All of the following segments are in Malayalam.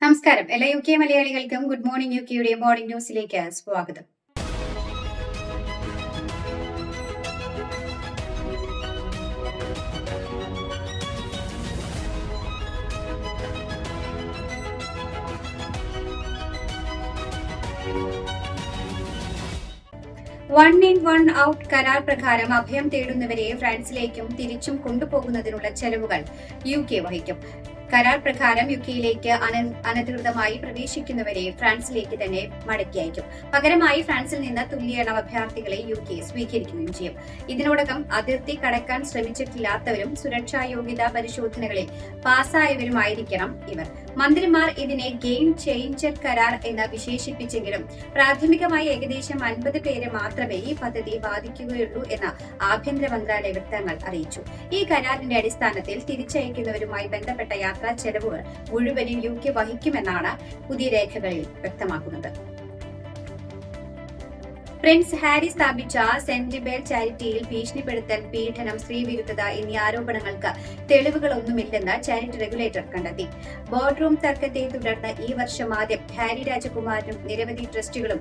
നമസ്കാരം. എല്ലാ യു.കെ മലയാളികൾക്കും ഗുഡ് മോർണിംഗ് യു.കെയുടെ മോർണിംഗ് ന്യൂസിലേക്ക് സ്വാഗതം. വൺ ഇൻ വൺ ഔട്ട് കരാർ പ്രകാരം അഭയം തേടുന്നവരെ ഫ്രാൻസിലേക്കും തിരിച്ചും കൊണ്ടുപോകുന്നതിനുള്ള ചെലവുകൾ യു.കെ വഹിക്കും. കരാർ പ്രകാരം യു.കെയിലേക്ക് അനധികൃതമായി പ്രവേശിക്കുന്നവരെ ഫ്രാൻസിലേക്ക് തന്നെ മടക്കി അയക്കും. പകരമായി ഫ്രാൻസിൽ നിന്ന് തുല്യ എണ്ണം അഭയാർത്ഥികളെ യു.കെ സ്വീകരിക്കുകയും ചെയ്യും. ഇതിനോടകം അതിർത്തി കടക്കാൻ ശ്രമിച്ചിട്ടില്ലാത്തവരും സുരക്ഷാ യോഗ്യതാ പരിശോധനകളിൽ പാസ്സായവരുമായിരിക്കണം ഇവർ. മന്ത്രിമാർ ഇതിനെ ഗെയിം ചേഞ്ചർ കരാർ എന്ന് വിശേഷിപ്പിച്ചെങ്കിലും പ്രാഥമികമായി ഏകദേശം 50 പേരെ മാത്രമേ ഈ പദ്ധതി ബാധിക്കുകയുള്ളൂ എന്ന് ആഭ്യന്തര മന്ത്രാലയ വൃത്തങ്ങൾ അറിയിച്ചു. ഈ കരാറിന്റെ അടിസ്ഥാനത്തിൽ തിരിച്ചയക്കുന്നവരുമായി ബന്ധപ്പെട്ട യാത്രാ ചെലവുകൾ മുഴുവനും യു.കെ വഹിക്കുമെന്നാണ് പുതിയ രേഖകളിൽ വ്യക്തമാക്കുന്നത്. പ്രിൻസ് ഹാരി സ്ഥാപിച്ച സെന്റ് ബേൽ ചാരിറ്റിയിൽ ഭീഷണിപ്പെടുത്തൽ, പീഡനം, സ്ത്രീവിരുദ്ധത എന്നീ ആരോപണങ്ങൾക്ക് തെളിവുകളൊന്നുമില്ലെന്ന് ചാരിറ്റി റെഗുലേറ്റർ കണ്ടെത്തി. ബോർഡ് റൂം തർക്കത്തെ തുടർന്ന് ഈ വർഷം ആദ്യം ഹാരി രാജകുമാരനും നിരവധി ട്രസ്റ്റികളും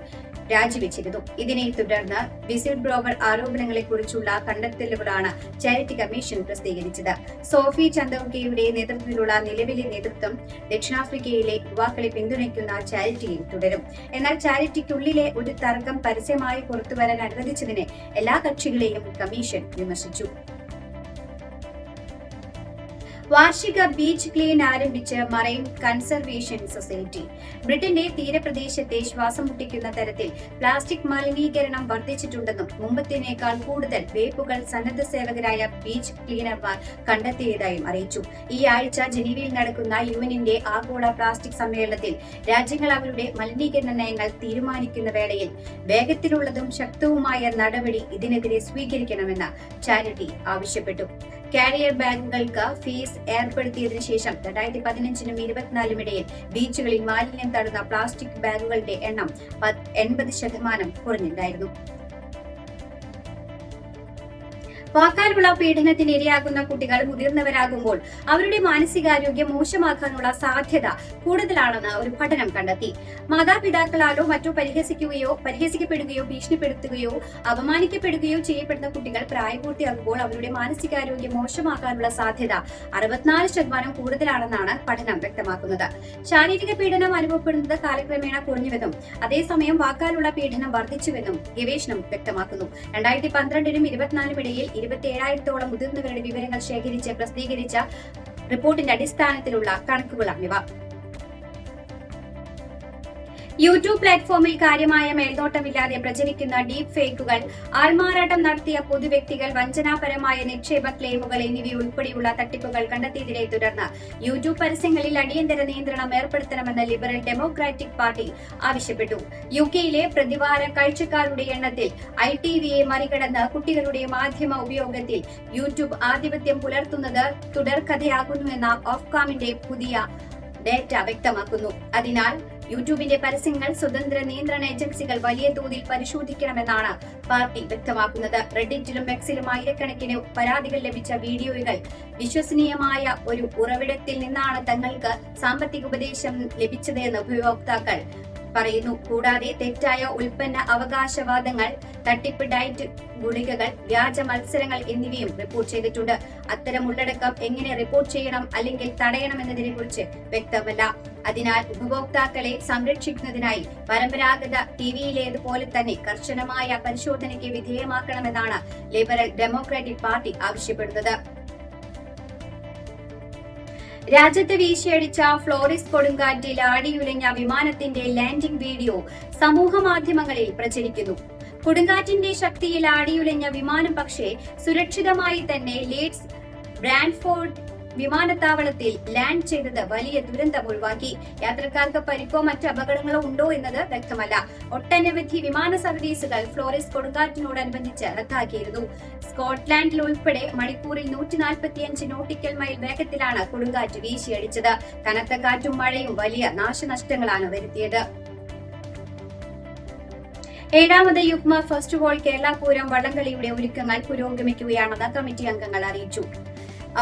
രാജിവെച്ചിരുന്നു. ഇതിനെ തുടർന്ന് വിസിൽ ബ്ലോവർ ആരോപണങ്ങളെക്കുറിച്ചുള്ള കണ്ടെത്തലുകളാണ് ചാരിറ്റി കമ്മീഷൻ പ്രസിദ്ധീകരിച്ചത്. സോഫി ചന്ദൌക്കയുടെ നേതൃത്വത്തിലുള്ള നിലവിലെ നേതൃത്വം ദക്ഷിണാഫ്രിക്കയിലെ യുവാക്കളെ പിന്തുണയ്ക്കുന്ന ചാരിറ്റിയിൽ തുടരും. എന്നാൽ ചാരിറ്റിക്കുള്ളിലെ ഒരു തർക്കം പരസ്യമായി പുറത്തുവരാൻ അനുവദിച്ചതിനെ എല്ലാ കക്ഷികളെയും കമ്മീഷൻ വിമർശിച്ചു. വാർഷിക ബീച്ച് ക്ലീൻ ആരംഭിച്ച് മറൈൻ കൺസർവേഷൻ സൊസൈറ്റി. ബ്രിട്ടന്റെ തീരപ്രദേശത്തെ ശ്വാസം മുട്ടിക്കുന്ന തരത്തിൽ പ്ലാസ്റ്റിക് മലിനീകരണം വർദ്ധിച്ചിട്ടുണ്ടെന്നും മുമ്പത്തേനേക്കാൾ കൂടുതൽ വേപ്പുകൾ സന്നദ്ധ സേവകരായ ബീച്ച് ക്ലീനർമാർ കണ്ടെത്തിയതായും അറിയിച്ചു. ഈ ആഴ്ച ജനീവയിൽ നടക്കുന്ന യുഎന്നിന്റെ ആഗോള പ്ലാസ്റ്റിക് സമ്മേളനത്തിൽ രാജ്യങ്ങൾ അവരുടെ മലിനീകരണ നയങ്ങൾ തീരുമാനിക്കുന്ന വേളയിൽ വേഗത്തിലുള്ളതും ശക്തവുമായ നടപടി ഇതിനെതിരെ സ്വീകരിക്കണമെന്ന് ചാരിറ്റി ആവശ്യപ്പെട്ടു. കാരിയർ ബാഗുകൾക്ക് ഫീസ് ഏർപ്പെടുത്തിയതിനു ശേഷം 2015നും 2024 ഇടയിൽ ബീച്ചുകളിൽ മാലിന്യം തടയുന്ന പ്ലാസ്റ്റിക് ബാഗുകളുടെ എണ്ണം 80% കുറഞ്ഞിട്ടുണ്ടായിരുന്നു. വാക്കാലുള്ള പീഡനത്തിന് ഇരയാകുന്ന കുട്ടികൾ മുതിർന്നവരാകുമ്പോൾ അവരുടെ മാനസികാരോഗ്യം മോശമാക്കാനുള്ള സാധ്യത കൂടുതലാണെന്ന് ഒരു പഠനം കണ്ടെത്തി. മാതാപിതാക്കളാലോ മറ്റോ പരിഹസിക്കപ്പെടുകയോ ഭീഷണിപ്പെടുത്തുകയോ അപമാനിക്കപ്പെടുകയോ ചെയ്യപ്പെടുന്ന കുട്ടികൾ പ്രായപൂർത്തിയാകുമ്പോൾ അവരുടെ മാനസികാരോഗ്യം മോശമാക്കാനുള്ള സാധ്യത 64% കൂടുതലാണെന്നാണ് പഠനം വ്യക്തമാക്കുന്നത്. ശാരീരിക പീഡനം അനുഭവപ്പെടുന്നത് കാലക്രമേണ കുറഞ്ഞുവെന്നും അതേസമയം വാക്കാലുള്ള പീഡനം വർദ്ധിച്ചുവെന്നും ഗവേഷണം വ്യക്തമാക്കുന്നു. 2012നും 2024 ഇടയിൽ 27,000-ഓളം മുതിർന്നവരുടെ വിവരങ്ങൾ ശേഖരിച്ച് പ്രസിദ്ധീകരിച്ച റിപ്പോർട്ടിന്റെ അടിസ്ഥാനത്തിലുള്ള കണക്കുകളാണിവ. യൂട്യൂബ് പ്ലാറ്റ്ഫോമിൽ കാര്യമായ മേൽനോട്ടമില്ലാതെ പ്രചരിക്കുന്ന ഡീപ് ഫേക്കുകൾ, ആൾമാറാട്ടം നടത്തിയ പൊതുവ്യക്തികൾ, വഞ്ചനാപരമായ നിക്ഷേപ ക്ലെയിമുകൾ എന്നിവയുൾപ്പെടെയുള്ള തട്ടിപ്പുകൾ കണ്ടെത്തിയതിനെ തുടർന്ന് യൂട്യൂബ് പരസ്യങ്ങളിൽ അടിയന്തര നിയന്ത്രണം ഏർപ്പെടുത്തണമെന്ന് ലിബറൽ ഡെമോക്രാറ്റിക് പാർട്ടി ആവശ്യപ്പെട്ടു. യുകെയിലെ പ്രതിവാര കാഴ്ചക്കാരുടെ എണ്ണത്തിൽ ITVയെ മറികടന്ന് കുട്ടികളുടെ മാധ്യമ ഉപയോഗത്തിൽ യൂട്യൂബ് ആധിപത്യം പുലർത്തുന്നത് തുടർക്കഥയാകുന്നുവെന്ന ഓഫ്കാമിന്റെ പുതിയ ഡേറ്റ വ്യക്തമാക്കുന്നു. അതിനാൽ യൂട്യൂബിന്റെ പരസ്യങ്ങൾ സ്വതന്ത്ര നിയന്ത്രണ ഏജൻസികൾ വലിയ തോതിൽ പരിശോധിക്കണമെന്നാണ് പാർട്ടി വ്യക്തമാക്കുന്നത്. റെഡിറ്റിലും എക്സിലും ആയിരക്കണക്കിന് പരാതികൾ ലഭിച്ച വീഡിയോകൾ വിശ്വസനീയമായ ഒരു ഉറവിടത്തിൽ നിന്നാണ് തങ്ങൾക്ക് സാമ്പത്തിക ഉപദേശം ലഭിച്ചതെന്ന് ഉപയോക്താക്കൾ പറയുന്നു. കൂടാതെ തെറ്റായ ഉൽപ്പന്ന അവകാശവാദങ്ങൾ, തട്ടിപ്പ് ഡയറ്റ് ഗുളികകൾ, വ്യാജ മത്സരങ്ങൾ എന്നിവയും റിപ്പോർട്ട് ചെയ്തിട്ടുണ്ട്. അത്തരം ഉള്ളടക്കം എങ്ങനെ റിപ്പോർട്ട് ചെയ്യണം അല്ലെങ്കിൽ തടയണമെന്നതിനെ കുറിച്ച് വ്യക്തമല്ല. അതിനാൽ ഉപഭോക്താക്കളെ സംരക്ഷിക്കുന്നതിനായി പരമ്പരാഗത ടിവിയിലേതുപോലെ തന്നെ കർശനമായ പരിശോധനയ്ക്ക് വിധേയമാക്കണമെന്നാണ് ലിബറൽ ഡെമോക്രാറ്റിക് പാർട്ടി ആവശ്യപ്പെടുന്നത്. രാജ്യത്ത് വീശിയടിച്ച ഫ്ലോറിസ് കൊടുങ്കാറ്റിൽ ആടിയുലഞ്ഞ വിമാനത്തിന്റെ ലാൻഡിംഗ് വീഡിയോ സമൂഹ മാധ്യമങ്ങളിൽ പ്രചരിക്കുന്നു. കൊടുങ്കാറ്റിന്റെ ശക്തിയിൽ ആടിയുലഞ്ഞ വിമാനം പക്ഷേ സുരക്ഷിതമായി തന്നെ ലീഡ്സ് ബ്രാഡ്ഫോർഡ് വിമാനത്താവളത്തിൽ ലാൻഡ് ചെയ്തത് വലിയ ദുരന്തം ഒഴിവാക്കി. യാത്രക്കാർക്ക് പരിക്കോ മറ്റ് അപകടങ്ങളോ ഉണ്ടോ എന്നത് വ്യക്തമല്ല. ഒട്ടനവധി വിമാന സർവീസുകൾ ഫ്ലോറിസ് കൊടുങ്കാറ്റിനോടനുബന്ധിച്ച് റദ്ദാക്കിയിരുന്നു. സ്കോട്ട്ലാൻഡിൽ ഉൾപ്പെടെ മണിക്കൂറിൽ 145 നോട്ടിക്കൽ മൈൽ വേഗത്തിലാണ് കൊടുങ്കാറ്റ് വീശിയടിച്ചത്. കനത്ത കാറ്റും മഴയും വലിയ നാശനഷ്ടങ്ങളാണ് വരുത്തിയത്. 7ാമത് യുഗ്മ ഫെസ്റ്റിവൽ കേരള പൂരം വള്ളംകളിയുടെ ഒരുക്കങ്ങൾ പുരോഗമിക്കുകയാണെന്ന് കമ്മിറ്റി അംഗങ്ങൾ അറിയിച്ചു.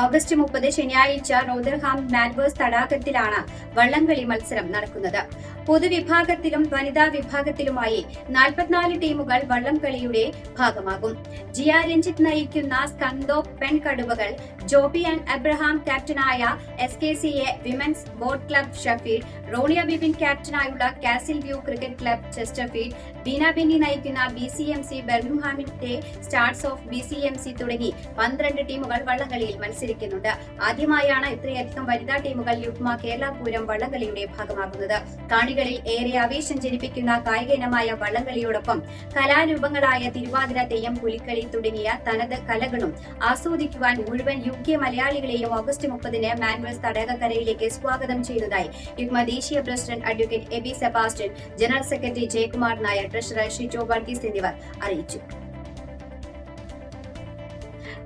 ഓഗസ്റ്റ് 30 ശനിയാഴ്ച റോദർഹാം മാൽവേഴ്സ് തടാകത്തിലാണ് വള്ളംകളി മത്സരം നടക്കുന്നത്. പൊതുവിഭാഗത്തിലും വനിതാ വിഭാഗത്തിലുമായി 44 ടീമുകൾ വള്ളംകളിയുടെ ഭാഗമാകും. ജിയ രഞ്ജിത്ത് നയിക്കുന്ന സ്കന്ദോ പെൺകടുവകൾ, ജോബി ആൻഡ് അബ്രഹാം ക്യാപ്റ്റനായ SKCA women's boat club Sheffield, Roniya Bibin ക്യാപ്റ്റനായുള്ള Castle View cricket club Chesterfield, Beena Benny നയിക്കുന്ന BCMC ബെർമിംഗ്ഹാമിന്റെ സ്റ്റാർസ് ഓഫ് BCMC തുടങ്ങി 12 ടീമുകൾ വള്ളംകളിയിൽ മത്സരിക്കുന്നുണ്ട്. ആദ്യമായാണ് ഇത്രയധികം വനിതാ ടീമുകൾ യുഗ്മ കേരള പൂരം വള്ളംകളിയുടെ ഭാഗമാകുന്നത്. കാണികളിൽ ഏറെ ആവേശം ജനിപ്പിക്കുന്ന കായിക ഇനമായ വള്ളംകളിയോടൊപ്പം കലാരൂപങ്ങളായ തിരുവാതിര, തെയ്യം, പുലിക്കളി തുടങ്ങിയ തനത് കലകളും ആസ്വദിക്കുവാൻ മുഴുവൻ UK മലയാളികളെയും ഓഗസ്റ്റ് 30 മാൽവേഴ്സ് തടാകക്കരയിലേക്ക് സ്വാഗതം ചെയ്യുന്നതായി യുഗ്മ ദേശീയ president advocate Eby Sebastian, general secretary Jayakumar Nair, treasurer Shijo Varghese എന്നിവർ അറിയിച്ചു.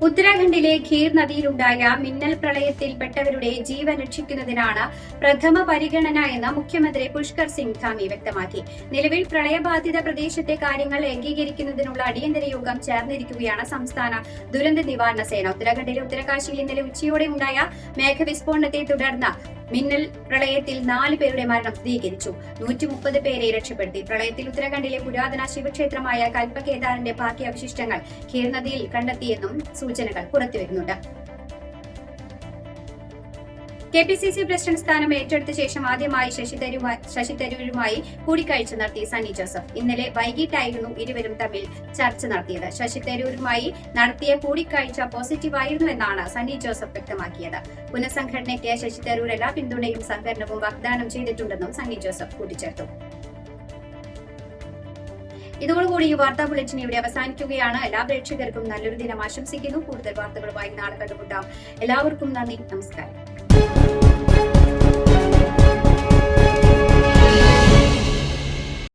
ഉത്തരാഖണ്ഡിലെ ഖീർ നദിയിലുണ്ടായ മിന്നൽ പ്രളയത്തിൽപ്പെട്ടവരുടെ ജീവൻ രക്ഷിക്കുന്നതിനാണ് പ്രഥമ പരിഗണന എന്ന് മുഖ്യമന്ത്രി പുഷ്കർ സിംഗ് ധാമി വ്യക്തമാക്കി. നിലവിൽ പ്രളയബാധിത പ്രദേശത്തെ കാര്യങ്ങൾ ഏകീകരിക്കുന്നതിനുള്ള അടിയന്തര യോഗം ചേർന്നിരിക്കുകയാണ് സംസ്ഥാന ദുരന്ത നിവാരണ സേന. ഉത്തരാഖണ്ഡിലെ ഉത്തരകാശിയിൽ ഇന്നലെ ഉച്ചയോടെ ഉണ്ടായ മേഘവിസ്ഫോടനത്തെ തുടർന്ന് മിന്നൽ പ്രളയത്തിൽ 4 പേരുടെ മരണം സ്ഥിരീകരിച്ചു. 130 പേരെ രക്ഷപ്പെടുത്തി. പ്രളയത്തിൽ ഉത്തരാഖണ്ഡിലെ പുരാതന ശിവക്ഷേത്രമായ കൽപ്പകേദാറിന്റെ ബാക്കി അവശിഷ്ടങ്ങൾ ഖീർ നദിയിൽ കണ്ടെത്തിയെന്നും സൂചനകൾ പുറത്തുവരുന്നുണ്ട്. KPCC പ്രസിഡന്റ് സ്ഥാനം ഏറ്റെടുത്ത ശേഷം ആദ്യമായി ശശി തരൂരുമായി കൂടിക്കാഴ്ച നടത്തി സണ്ണി ജോസഫ്. ഇന്നലെ വൈകിട്ടായിരുന്നു ഇരുവരും തമ്മിൽ ചർച്ച നടത്തിയത്. ശശി തരൂരുമായി നടത്തിയ കൂടിക്കാഴ്ച പോസിറ്റീവായിരുന്നുവെന്നാണ് സണ്ണി ജോസഫ് വ്യക്തമാക്കിയത്. പുനഃസംഘടനയ്ക്ക് ശശി തരൂർ എല്ലാ പിന്തുണയും സഹകരണവും വാഗ്ദാനം ചെയ്തിട്ടുണ്ടെന്നും സണ്ണി ജോസഫ് കൂട്ടിച്ചേർത്തു. ഇതോടുകൂടി ഈ വാർത്താ ബുള്ളറ്റിൻ ഇവിടെ അവസാനിക്കുകയാണ്. എല്ലാ പ്രേക്ഷകർക്കും നല്ലൊരു ദിനം ആശംസിക്കുന്നു. കൂടുതൽ വാർത്തകളുമായി നാളെ കണ്ടുമുട്ടാം. എല്ലാവർക്കും നന്ദി, നമസ്കാരം.